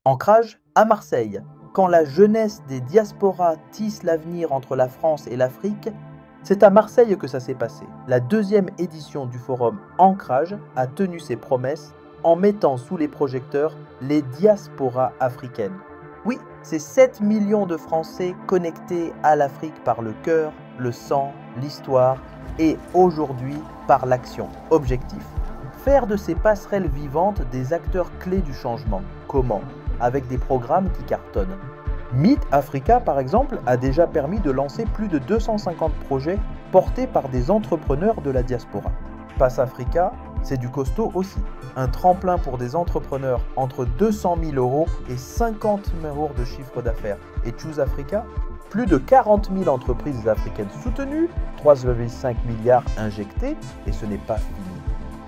Ancrage à Marseille. Quand la jeunesse des diasporas tisse l'avenir entre la France et l'Afrique, c'est à Marseille que ça s'est passé. La deuxième édition du forum Ancrage a tenu ses promesses en mettant sous les projecteurs les diasporas africaines. Oui, c'est 7 millions de Français connectés à l'Afrique par le cœur, le sang, l'histoire et aujourd'hui par l'action. Objectif: faire de ces passerelles vivantes des acteurs clés du changement. Comment? Avec des programmes qui cartonnent. Meet Africa, par exemple, a déjà permis de lancer plus de 250 projets portés par des entrepreneurs de la diaspora. Pass Africa, c'est du costaud aussi. Un tremplin pour des entrepreneurs entre 200 000 € et 50 000 € de chiffre d'affaires. Et Choose Africa, plus de 40 000 entreprises africaines soutenues, 3,5 milliards injectés, et ce n'est pas fini.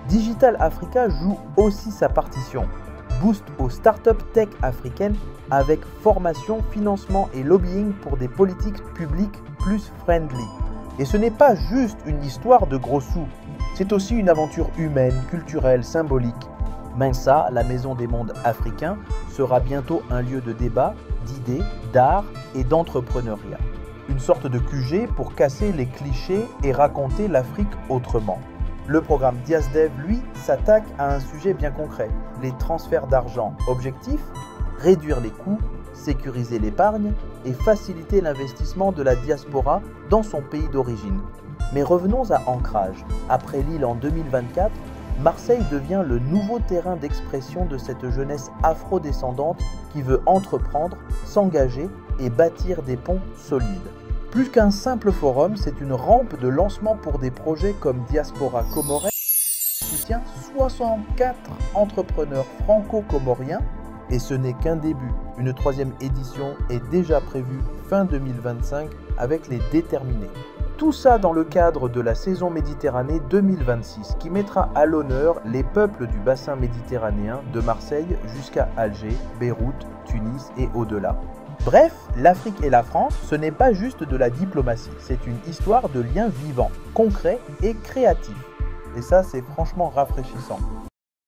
Digital Africa joue aussi sa partition. Boost aux startups tech africaines avec formation, financement et lobbying pour des politiques publiques plus friendly. Et ce n'est pas juste une histoire de gros sous, c'est aussi une aventure humaine, culturelle, symbolique. Mensa, la maison des mondes africains, sera bientôt un lieu de débat, d'idées, d'art et d'entrepreneuriat. Une sorte de QG pour casser les clichés et raconter l'Afrique autrement. Le programme DiasDev, lui, s'attaque à un sujet bien concret, les transferts d'argent. Objectif: réduire les coûts, sécuriser l'épargne et faciliter l'investissement de la diaspora dans son pays d'origine. Mais revenons à Ancrage. Après Lille en 2024, Marseille devient le nouveau terrain d'expression de cette jeunesse afro-descendante qui veut entreprendre, s'engager et bâtir des ponts solides. Plus qu'un simple forum, c'est une rampe de lancement pour des projets comme Diaspora Comorée, qui soutient 64 entrepreneurs franco-comoriens. Et ce n'est qu'un début. Une troisième édition est déjà prévue fin 2025 avec les déterminés. Tout ça dans le cadre de la saison Méditerranée 2026 qui mettra à l'honneur les peuples du bassin méditerranéen de Marseille jusqu'à Alger, Beyrouth, Tunis et au-delà. Bref, l'Afrique et la France, ce n'est pas juste de la diplomatie, c'est une histoire de liens vivants, concrets et créatifs. Et ça, c'est franchement rafraîchissant.